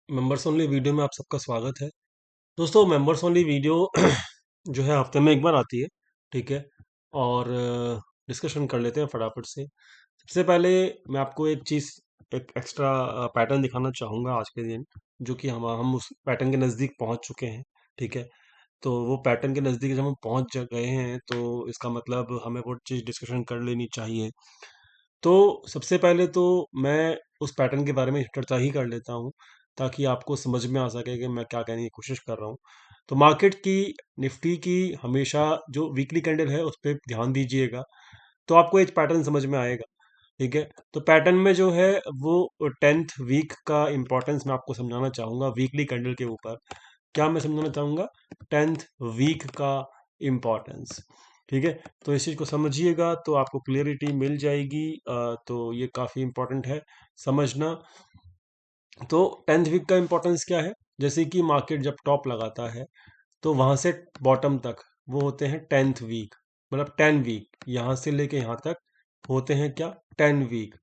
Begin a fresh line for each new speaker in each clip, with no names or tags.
Members only video में आप सबका स्वागत है। दोस्तों, मेंबर्स ओनली वीडियो जो है हफ्ते में एक बार आती है। ठीक है। और डिस्कशन कर लेते हैं फटाफट से। सबसे पहले मैं आपको एक चीज़, एक एक्स्ट्रा पैटर्न दिखाना चाहूँगा आज के दिन, जो कि हम उस पैटर्न के नज़दीक पहुँच चुके हैं। ठीक है। तो वो पैटर्न के नज़दीक जब हम पहुँच गए हैं तो इसका मतलब हमें वो चीज़ डिस्कशन कर लेनी चाहिए। तो सबसे पहले तो मैं उस पैटर्न के बारे में चर्चा ही कर लेता हूँ, ताकि आपको समझ में आ सके कि मैं क्या कहने की कोशिश कर रहा हूँ। तो मार्केट की, निफ्टी की हमेशा जो वीकली कैंडल है उस पे ध्यान दीजिएगा, तो आपको एक पैटर्न समझ में आएगा। ठीक है। तो पैटर्न में जो है वो 10th वीक का इंपॉर्टेंस मैं आपको समझाना चाहूँगा वीकली कैंडल के ऊपर। क्या मैं समझाना चाहूँगा? 10th वीक का इम्पोर्टेंस। ठीक है। तो इस चीज़ को समझिएगा तो आपको क्लियरिटी मिल जाएगी। तो ये काफ़ी इम्पोर्टेंट है समझना। तो 10th वीक का इम्पोर्टेंस क्या है? जैसे कि मार्केट जब टॉप लगाता है तो वहां से बॉटम तक वो होते हैं 10th वीक, मतलब 10 वीक। यहाँ से लेके यहाँ तक होते हैं क्या? 10 वीक।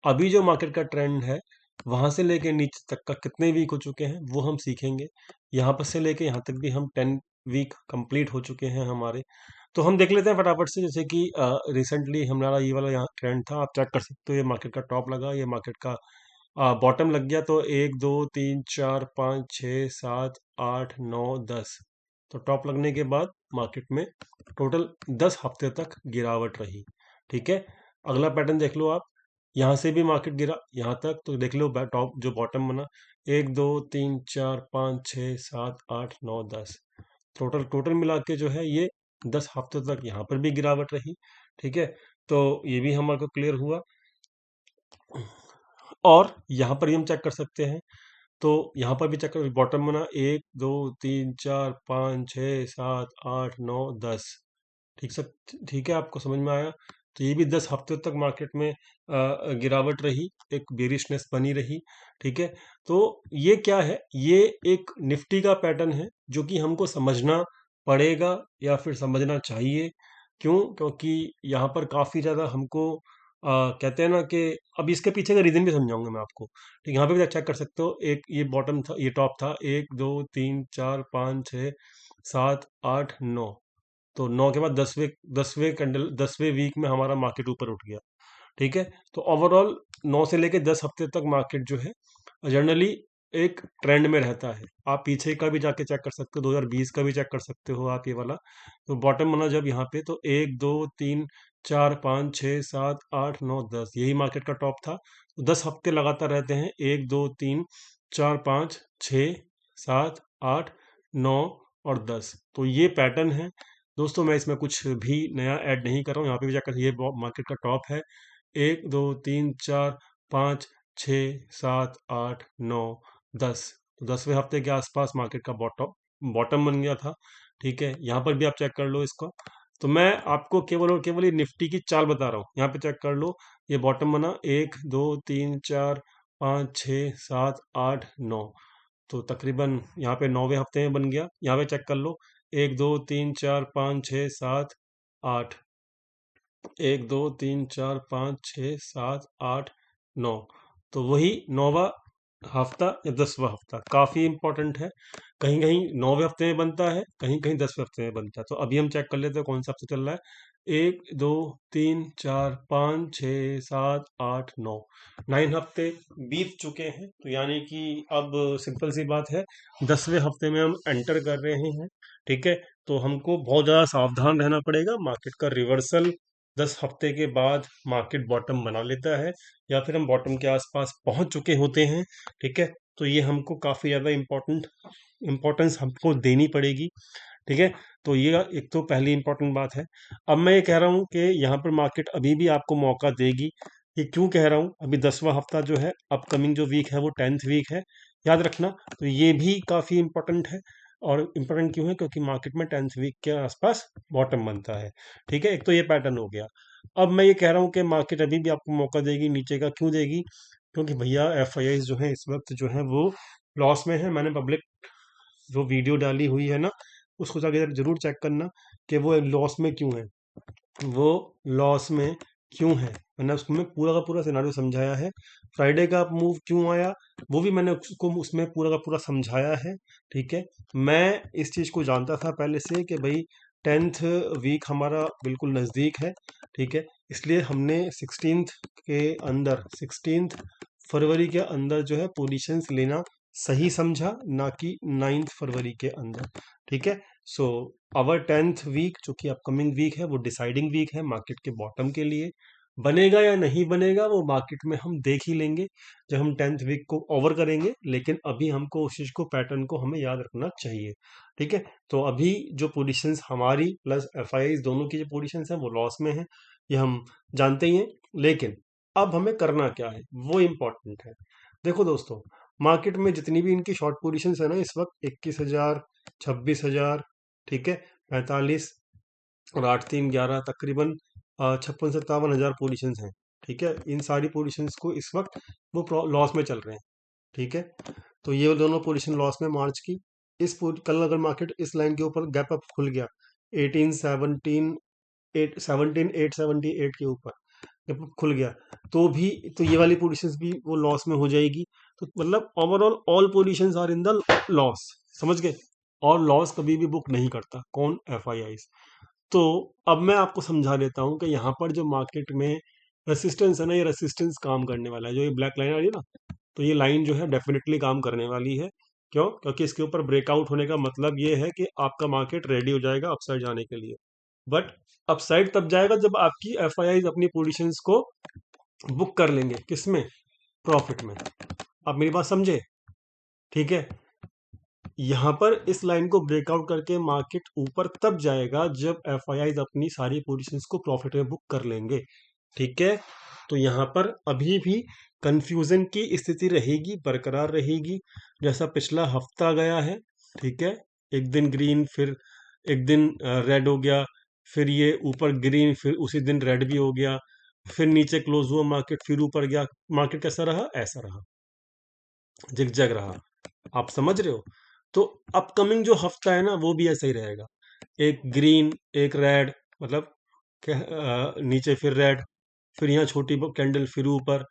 अभी जो मार्केट का ट्रेंड है, वहां से लेके नीचे तक का कितने वीक हो चुके हैं वो हम सीखेंगे। यहाँ पर से लेके यहाँ तक भी हम 10 वीक कंप्लीट हो चुके हैं हमारे। तो हम देख लेते हैं फटाफट से। जैसे कि रिसेंटली हमारा ये वाला यहाँ ट्रेंड था, आप चेक कर सकते हो। ये मार्केट का टॉप लगा, ये मार्केट का बॉटम लग गया। तो 1 2 3 4 5 6 7 8 9 10। तो टॉप लगने के बाद मार्केट में टोटल 10 हफ्ते तक गिरावट रही। ठीक है। अगला पैटर्न देख लो आप। यहाँ से भी मार्केट गिरा यहाँ तक, तो देख लो टॉप जो बॉटम बना। 1 2 3 4 5 6 7 8 9 10। टोटल टोटल मिला के जो है ये 10 हफ्ते तक यहाँ पर भी गिरावट रही। ठीक है। तो ये भी हमारे को क्लियर हुआ। और यहाँ पर भी हम चेक कर सकते हैं। तो यहाँ पर भी चेक कर, बॉटम बना 1 2 3 4 5 6 7 8 9 10। ठीक सब ठीक है, आपको समझ में आया। तो ये भी 10 हफ्ते तक मार्केट में गिरावट रही, एक बेरिशनेस बनी रही। ठीक है। तो ये क्या है? ये एक निफ्टी का पैटर्न है जो कि हमको समझना पड़ेगा या फिर समझना चाहिए। क्यों? क्योंकि यहाँ पर काफ़ी ज़्यादा हमको कहते हैं ना कि अब इसके पीछे का रीज़न भी समझाऊंगा मैं आपको। ठीक, यहाँ पे भी आप चेक कर सकते हो। एक ये बॉटम था, ये टॉप था। 1 2 3 4 5 6 7 8 9। तो 9 के बाद 10वें वीक में हमारा मार्केट ऊपर उठ गया। ठीक है। तो ओवरऑल 9 से लेके 10 हफ्ते तक मार्केट जो है जनरली एक ट्रेंड में रहता है। आप पीछे का भी जाके चेक कर सकते हो, 2020 का भी चेक कर सकते हो आप ये वाला। तो बॉटम बना जब यहाँ पे, तो 1 2 3 4 5 6 7 8 9 10, यही मार्केट का टॉप था। तो 10 हफ्ते लगातार रहते हैं। 1 2 3 4 5 6 7 8 9 और 10। तो ये पैटर्न है दोस्तों। मैं इसमें कुछ भी नया ऐड नहीं कर रहा हूँ। यहाँ पे भी जाकर ये मार्केट का टॉप है। 1 2 3 4 5 6 7 8 9 10। तो 10वें हफ्ते के आसपास मार्केट का बॉटम बॉटम बन गया था। ठीक है। यहाँ पर भी आप चेक कर लो इसको। तो मैं आपको केवल और केवल ये निफ्टी की चाल बता रहा हूँ। यहाँ पे चेक कर लो, ये बॉटम बना 1 2 3 4 5 6 7 8 9। तो तकरीबन यहाँ पे 9वें हफ्ते में बन गया। यहाँ पे चेक कर लो, 1 2 3 4 5 6 7 8। 1 2 3 4 5 6 7 8 9। तो वही 9वां हफ्ता या 10वां हफ्ता काफ़ी इंपॉर्टेंट है। कहीं कहीं 9वें हफ्ते में बनता है, कहीं कहीं 10वें हफ्ते में बनता है। तो अभी हम चेक कर लेते हैं कौन सा हफ्ता चल रहा है। 1 2 3 4 5 6 7 8 9। 9 हफ्ते बीत चुके हैं। तो यानी कि अब सिंपल सी बात है, 10वें हफ्ते में हम एंटर कर रहे हैं। ठीक है। तो हमको बहुत ज़्यादा सावधान रहना पड़ेगा। मार्केट का रिवर्सल 10 हफ्ते के बाद मार्केट बॉटम बना लेता है, या फिर हम बॉटम के आसपास पहुंच चुके होते हैं। ठीक है। तो ये हमको काफ़ी ज़्यादा इम्पोर्टेंस हमको देनी पड़ेगी। ठीक है। तो ये एक तो पहली इंपॉर्टेंट बात है। अब मैं ये कह रहा हूँ कि यहाँ पर मार्केट अभी भी आपको मौका देगी। ये क्यों कह रहा हूँ? अभी 10वां हफ्ता जो है, अपकमिंग जो वीक है वो 10th वीक है, याद रखना। तो ये भी काफ़ी इंपॉर्टेंट है। और इम्पोर्टेंट क्यों है? क्योंकि मार्केट में 10th वीक के आसपास बॉटम बनता है। ठीक है। एक तो ये पैटर्न हो गया। अब मैं ये कह रहा हूँ कि मार्केट अभी भी आपको मौका देगी। नीचे का क्यों देगी? क्योंकि भैया एफ जो है इस वक्त जो है वो लॉस में है। मैंने पब्लिक जो वीडियो डाली हुई है ना, उसको जाके जरूर चेक करना कि वो लॉस में क्यों है। वो लॉस में क्यों है, मैंने उसको में पूरा का पूरा सिनारियो समझाया है। फ्राइडे का मूव क्यों आया वो भी मैंने उसको उसमें पूरा का पूरा समझाया है। ठीक है, मैं इस चीज़ को जानता था पहले से कि भाई 10th वीक हमारा बिल्कुल नज़दीक है। ठीक है, इसलिए हमने 16th के अंदर 16th फरवरी के अंदर जो है पोजीशंस लेना सही समझा, ना कि 9th फरवरी के अंदर। ठीक है, सो आवर 10th वीक जो कि अपकमिंग वीक है वो डिसाइडिंग वीक है मार्केट के बॉटम के लिए। बनेगा या नहीं बनेगा वो मार्केट में हम देख ही लेंगे जब हम 10th वीक को ओवर करेंगे, लेकिन अभी हमको उस चीज को पैटर्न को हमें याद रखना चाहिए। ठीक है, तो अभी जो पोजीशंस हमारी प्लस एफआईआई दोनों की जो पोजीशंस हैं वो लॉस में है, ये हम जानते ही हैं। लेकिन अब हमें करना क्या है वो इम्पोर्टेंट है। देखो दोस्तों, मार्केट में जितनी भी इनकी शॉर्ट पोजीशंस है ना इस वक्त 21,000, 26,000, ठीक है, 45 और 8 3 11 तकरीबन 56 57 हजार पोजीशंस हैं। ठीक है, इन सारी पोजीशंस को इस वक्त वो लॉस में चल रहे हैं। ठीक है, तो ये दोनों पोजीशन लॉस में मार्च की। कल अगर मार्केट इस लाइन के ऊपर गैप अप खुल गया 17 8 के ऊपर जब खुल गया तो भी, तो ये वाली पोजीशंस भी वो लॉस में हो जाएगी। तो मतलब overall all positions are in the loss, समझ गए। और लॉस कभी भी बुक नहीं करता कौन, एफ। तो अब मैं आपको समझा देता हूँ कि यहाँ पर जो मार्केट में रेसिस्टेंस है ना, ये रेसिस्टेंस काम करने वाला है। जो ये ब्लैक लाइन आ रही है ना, तो ये लाइन जो है डेफिनेटली काम करने वाली है। क्यों? क्योंकि इसके ऊपर ब्रेकआउट होने का मतलब ये है कि आपका मार्केट रेडी हो जाएगा अपसाइड जाने के लिए। बट अपसाइड तब जाएगा जब आपकी एफ अपनी पोजिशंस को बुक कर लेंगे, किसमें? प्रॉफिट में। आप मेरी बात समझे? ठीक है, यहाँ पर इस लाइन को ब्रेकआउट करके मार्केट ऊपर तब जाएगा जब एफ अपनी सारी पोजीशंस को प्रॉफिट में बुक कर लेंगे। ठीक है, तो यहाँ पर अभी भी कंफ्यूजन की स्थिति रहेगी, बरकरार रहेगी, जैसा पिछला हफ्ता गया है। ठीक है, एक दिन ग्रीन, फिर एक दिन रेड हो गया, फिर ये ऊपर ग्रीन, फिर उसी दिन रेड भी हो गया, फिर नीचे क्लोज हुआ मार्केट, फिर ऊपर गया मार्केट। कैसा रहा? ऐसा रहा, जिगजैग रहा। आप समझ रहे हो? तो अपकमिंग जो हफ्ता है ना वो भी ऐसा ही रहेगा, एक ग्रीन एक रेड, मतलब क्या, नीचे फिर रेड, फिर यहाँ छोटी कैंडल, फिर ऊपर।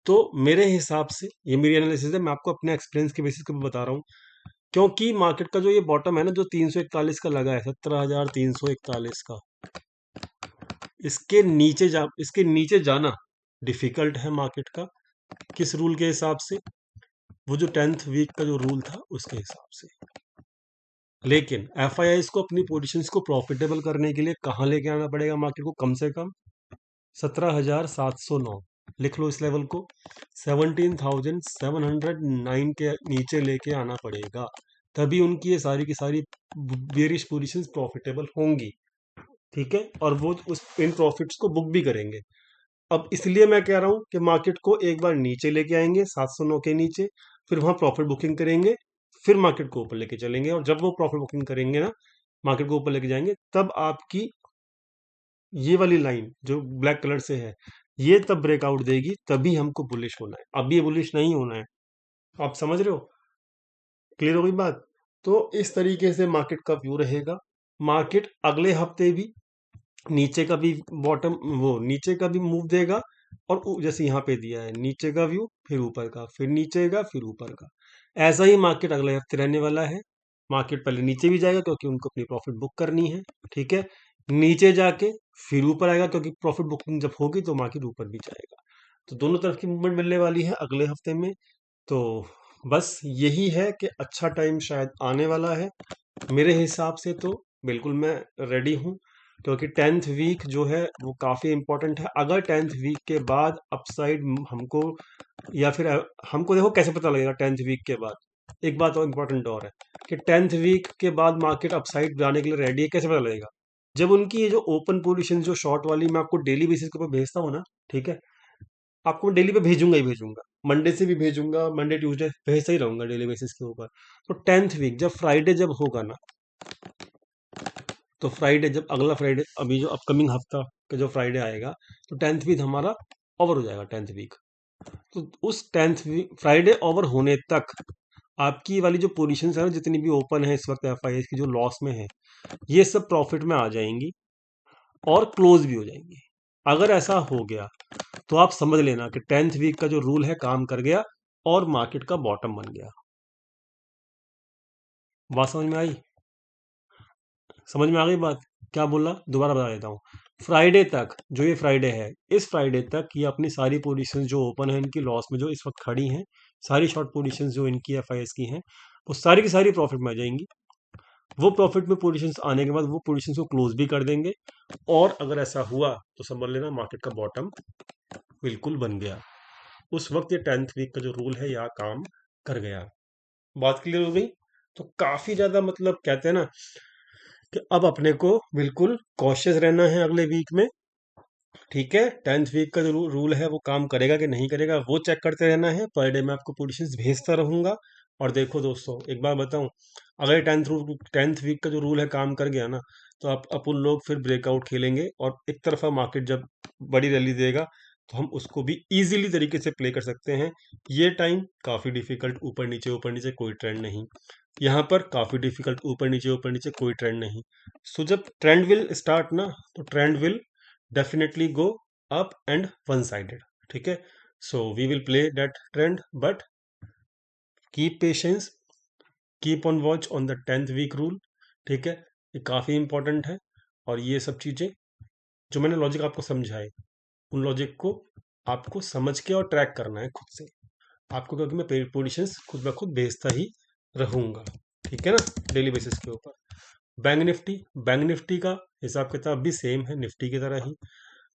तो मेरे हिसाब से ये मेरी एनालिसिस है, मैं आपको अपने एक्सपीरियंस के बेसिस पे बता रहा हूँ। क्योंकि मार्केट का जो ये बॉटम है ना जो 341 का लगा है, 17,341 का, इसके नीचे जाना डिफिकल्ट है मार्केट का। किस रूल के हिसाब से? वो जो 10th वीक का जो रूल था उसके हिसाब से। लेकिन एफ को अपनी पोजीशंस को प्रॉफिटेबल करने के लिए कहाँ लेके आना पड़ेगा मार्केट को? कम से कम 17,709, लिख लो इस लेवल को, 17,709 के नीचे लेके आना पड़ेगा, तभी उनकी ये सारी की सारी बेरिश पोजीशंस प्रॉफिटेबल होंगी। ठीक है, और वो उस इन प्रॉफिट्स को बुक भी करेंगे। अब इसलिए मैं कह रहा हूं कि मार्केट को एक बार नीचे लेके आएंगे 709 के नीचे, फिर वहां प्रॉफिट बुकिंग करेंगे, फिर मार्केट को ऊपर लेके चलेंगे। और जब वो प्रॉफिट बुकिंग करेंगे ना, मार्केट को ऊपर लेके जाएंगे, तब आपकी ये वाली लाइन जो ब्लैक कलर से है ये तब ब्रेकआउट देगी, तभी हमको बुलिश होना है। अभी ये बुलिश नहीं होना है। आप समझ रहे हो? क्लियर हो गई बात? तो इस तरीके से मार्केट का व्यू रहेगा। मार्केट अगले हफ्ते भी नीचे का भी बॉटम, वो नीचे का भी मूव देगा, और जैसे यहाँ पे दिया है नीचे का व्यू, फिर ऊपर का, फिर नीचे का, फिर ऊपर का। ऐसा ही मार्केट अगले हफ्ते रहने वाला है। मार्केट पहले नीचे भी जाएगा क्योंकि उनको अपनी प्रॉफिट बुक करनी है। ठीक है, नीचे जाके फिर ऊपर आएगा क्योंकि प्रॉफिट बुकिंग जब होगी तो मार्केट ऊपर भी जाएगा। तो दोनों तरफ की मूवमेंट मिलने वाली है अगले हफ्ते में। तो बस यही है कि अच्छा टाइम शायद आने वाला है मेरे हिसाब से। तो बिल्कुल मैं रेडी हूँ, क्योंकि 10th वीक जो है वो काफ़ी इंपॉर्टेंट है। अगर 10th वीक के बाद अपसाइड हमको, या फिर हमको देखो कैसे पता लगेगा 10th वीक के बाद। एक बात और इम्पोर्टेंट और है कि 10th वीक के बाद मार्केट अपसाइड जाने के लिए रेडी है, कैसे पता लगेगा? जब उनकी ये जो ओपन पोजीशन जो शॉर्ट वाली मैं आपको डेली बेसिस के ऊपर भेजता हूँ ना, ठीक है, आपको डेली पे भेजूंगा ही भेजूंगा, मंडे से भी भेजूंगा, मंडे ट्यूसडे भेजता ही रहूंगा डेली बेसिस के ऊपर। तो 10th वीक जब फ्राइडे जब होगा ना, तो फ्राइडे जब अगला फ्राइडे, अभी जो अपकमिंग हफ्ता का जो फ्राइडे आएगा, तो 10th वीक हमारा ओवर हो जाएगा। 10th वीक, तो उस 10th वीक फ्राइडे ओवर होने तक आपकी वाली जो पोजीशन है ना जितनी भी ओपन है इस वक्त एफ की जो लॉस में है, ये सब प्रॉफिट में आ जाएंगी और क्लोज भी हो जाएंगी। अगर ऐसा हो गया तो आप समझ लेना कि 10th वीक का जो रूल है काम कर गया और मार्केट का बॉटम बन गया। बात समझ में आई? समझ में आ गई बात? क्या बोला दोबारा बता देता हूँ। फ्राइडे तक, जो ये फ्राइडे है, इस फ्राइडे तक ये अपनी सारी पोजीशंस जो ओपन है इनकी लॉस में जो इस वक्त खड़ी हैं, सारी शॉर्ट पोजीशंस जो इनकी एफआईएस की हैं, वो सारी की सारी प्रॉफिट में आ जाएंगी। वो प्रॉफिट में पोजीशंस आने के बाद वो पोजीशंस को क्लोज भी कर देंगे, और अगर ऐसा हुआ तो समझ लेना मार्केट का बॉटम बिल्कुल बन गया। उस वक्त ये 10th वीक का जो रूल है यहाँ काम कर गया। बात क्लियर हो गई? तो काफी ज्यादा मतलब कहते हैं ना कि अब अपने को बिल्कुल कॉशियस रहना है अगले वीक में। ठीक है, 10th वीक का जो रूल है वो काम करेगा कि नहीं करेगा वो चेक करते रहना है। पर डे मैं आपको पोजीशंस भेजता रहूंगा। और देखो दोस्तों, एक बार बताऊं, अगर 10th वीक का जो रूल है काम कर गया ना, तो आप अपन लोग फिर ब्रेकआउट खेलेंगे, और एक तरफा मार्केट जब बड़ी रैली देगा तो हम उसको भी इजीली तरीके से प्ले कर सकते हैं। ये टाइम काफी डिफिकल्ट, ऊपर नीचे कोई ट्रेंड नहीं। यहाँ पर काफी डिफिकल्ट, ऊपर नीचे कोई ट्रेंड नहीं। सो जब ट्रेंड विल स्टार्ट ना, तो trend will definitely go up and one sided. ठीक है, so we will play that trend, but keep patience, keep on watch on the 10th week rule. ठीक है, ये काफी इंपॉर्टेंट है। और ये सब चीजें जो मैंने लॉजिक आपको समझाए, उन लॉजिक को आपको समझ के और ट्रैक करना है खुद से आपको, क्योंकि मैं पोजिशंस खुद ब खुद भेजता ही रहूंगा। ठीक है ना, डेली बेसिस के ऊपर। बैंक निफ्टी का हिसाब किताब भी सेम है निफ्टी की तरह ही।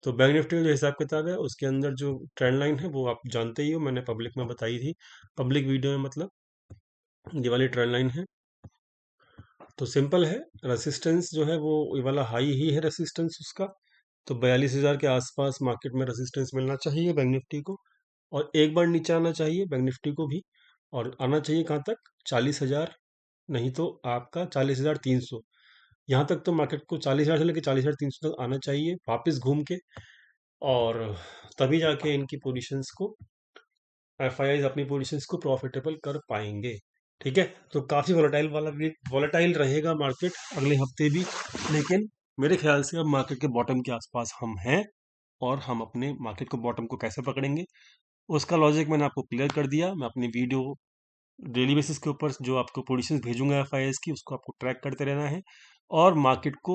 तो बैंक निफ्टी का जो हिसाब किताब है उसके अंदर जो ट्रेंड लाइन है वो आप जानते ही हो, मैंने पब्लिक में बताई थी, पब्लिक वीडियो में, मतलब ये वाली ट्रेंड लाइन है। तो सिंपल है, रेसिस्टेंस जो है वो ये वाला हाई ही है रेसिस्टेंस उसका। तो 42,000 के आसपास मार्केट में रेसिस्टेंस मिलना चाहिए बैंक निफ्टी को, और एक बार नीचे आना चाहिए बैंक निफ्टी को भी। और आना चाहिए कहाँ तक? 40,000, नहीं तो आपका 40,300। यहाँ तक तो मार्केट को 40,000 से लेकर 40,300 तक आना चाहिए वापस घूम के, और तभी जाके इनकी पोजीशंस को, एफआईआईज अपनी पोजीशंस को प्रॉफिटेबल कर पाएंगे। ठीक है, तो काफ़ी वोलेटाइल रहेगा मार्केट अगले हफ्ते भी, लेकिन मेरे ख्याल से अब मार्केट के बॉटम के आसपास हम हैं। और हम अपने मार्केट को बॉटम को कैसे पकड़ेंगे उसका लॉजिक मैंने आपको क्लियर कर दिया। मैं अपनी वीडियो डेली बेसिस के ऊपर जो आपको पोजीशंस भेजूंगा एफआईआईज की, उसको आपको ट्रैक करते रहना है। और मार्केट को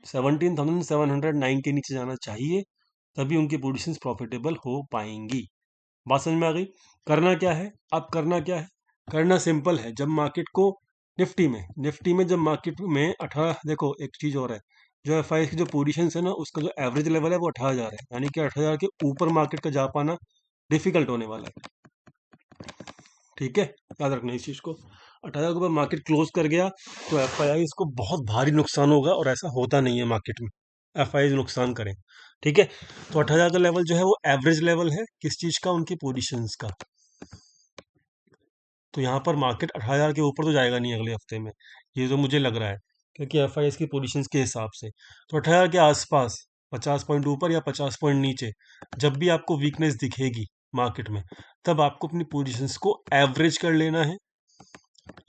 17,709 के नीचे जाना चाहिए, तभी उनकी पोजीशंस प्रॉफिटेबल हो पाएंगी। बात समझ में आ गई? करना क्या है? अब करना क्या है? करना सिंपल है। जब मार्केट को निफ्टी में जब मार्केट में 18, देखो एक चीज और है, जो एफआईएस की जो पोजीशंस है ना उसका जो एवरेज लेवल है वो 18,000 है, यानी कि 18,000 के ऊपर मार्केट का जा पाना डिफिकल्ट होने वाला है। ठीक है, याद रखना इस चीज को। 18,000 के ऊपर मार्केट क्लोज कर गया तो एफआईआई को बहुत भारी नुकसान होगा, और ऐसा होता नहीं है मार्केट में एफआईआई नुकसान करें। ठीक है, तो 18,000 का लेवल जो है वो एवरेज लेवल है किस चीज का? उनकी पोजीशंस का। तो यहाँ पर मार्केट 18,000 के ऊपर तो जाएगा नहीं अगले हफ्ते में, ये तो मुझे लग रहा है, क्योंकि एफआईएस की पोजीशंस के हिसाब से। तो 18,000 के आसपास, 50 पॉइंट ऊपर या 50 पॉइंट नीचे, जब भी आपको वीकनेस दिखेगी मार्केट में, तब आपको अपनी पोजीशंस को एवरेज कर लेना है,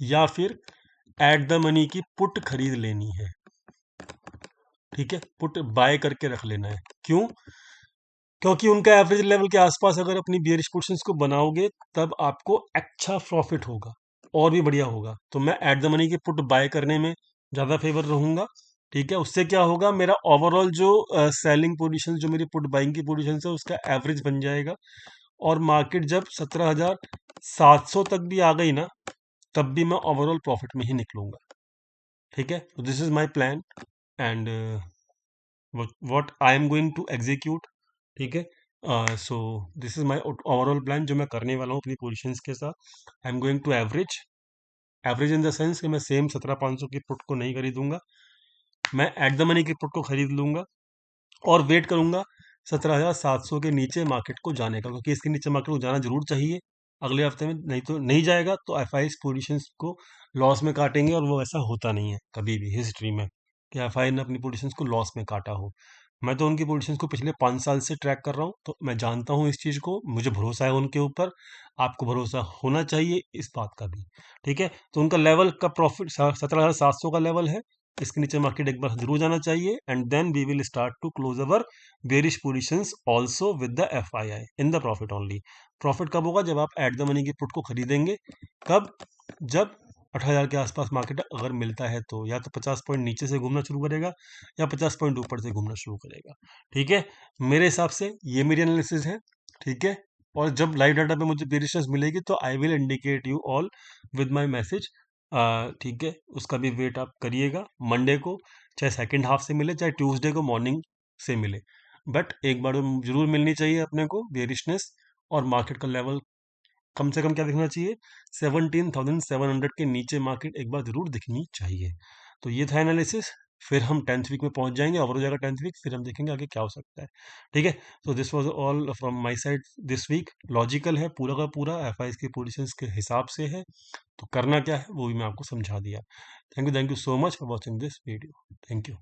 या फिर एट द मनी की पुट खरीद लेनी है। ठीक है, पुट बाय करके रख लेना है। क्यों? क्योंकि उनका एवरेज लेवल के आसपास अगर अपनी बियरिश पोजीशंस को बनाओगे तब आपको अच्छा प्रॉफिट होगा, और भी बढ़िया होगा। तो मैं एट द मनी के पुट बाय करने में ज़्यादा फेवर रहूंगा। ठीक है, उससे क्या होगा, मेरा ओवरऑल जो सेलिंग पोजीशन, जो मेरी पुट बाइंग की पोजीशन है उसका एवरेज बन जाएगा। और मार्केट जब 17,700 तक भी आ गई ना, तब भी मैं ओवरऑल प्रॉफिट में ही निकलूंगा। ठीक है, तो this is my plan, and what I am going to execute. ठीक है, so this is my overall plan जो मैं करने वाला हूँ अपनी पोजीशंस के साथ। I am going to average, average in the sense कि मैं सेम 17,500 की पुट को नहीं खरीदूंगा, मैं एट द मनी की पुट को खरीद लूंगा, और वेट करूंगा 17,700 के नीचे मार्केट को जाने का, क्योंकि इसके नीचे मार्केट को जाना जरूर चाहिए अगले हफ्ते में। नहीं तो नहीं जाएगा तो एफआईआई पोजीशंस को लॉस में काटेंगे, और वो ऐसा होता नहीं है कभी भी हिस्ट्री में कि एफआईआई ने अपनी पोजीशंस को लॉस में काटा हो। मैं तो उनकी पोजीशंस को पिछले 5 साल से ट्रैक कर रहा हूँ, तो मैं जानता हूँ इस चीज़ को, मुझे भरोसा है उनके ऊपर। आपको भरोसा होना चाहिए इस बात का भी। ठीक है, तो उनका लेवल का प्रॉफिट 17,700 का लेवल है, इसके नीचे मार्केट एक बार जरूर जाना चाहिए, and then we will start to close our bearish positions also with the FII in the profit only. Profit कब होगा? जब आप एट द मनी की पुट को खरीदेंगे। कब? जब 8,000 के आसपास मार्केट अगर मिलता है तो, या तो 50 पॉइंट नीचे से घूमना शुरू करेगा या 50 पॉइंट ऊपर से घूमना शुरू करेगा। ठीक है, मेरे हिसाब से ये मेरी एनालिसिस है। ठीक है, और जब लाइव डाटा पे मुझे बेरिशनेस मिलेगी तो I will indicate you all with my message. ठीक है, उसका भी वेट आप करिएगा मंडे को, चाहे सेकंड हाफ से मिले चाहे ट्यूसडे को मॉर्निंग से मिले, बट एक बार जरूर मिलनी चाहिए अपने को बेरिशनेस। और मार्केट का लेवल कम से कम क्या दिखना चाहिए? 17,700 के नीचे मार्केट एक बार जरूर दिखनी चाहिए। तो ये था एनालिसिस। फिर हम 10th वीक में पहुंच जाएंगे, ओवर हो जाएगा 10th वीक, फिर हम देखेंगे आगे क्या हो सकता है। ठीक है, तो this was all from my side this week. Logical है पूरा का पूरा, FIs की पोजीशंस के हिसाब से है, तो करना क्या है वो भी मैं आपको समझा दिया। Thank you so much for watching this video. Thank you.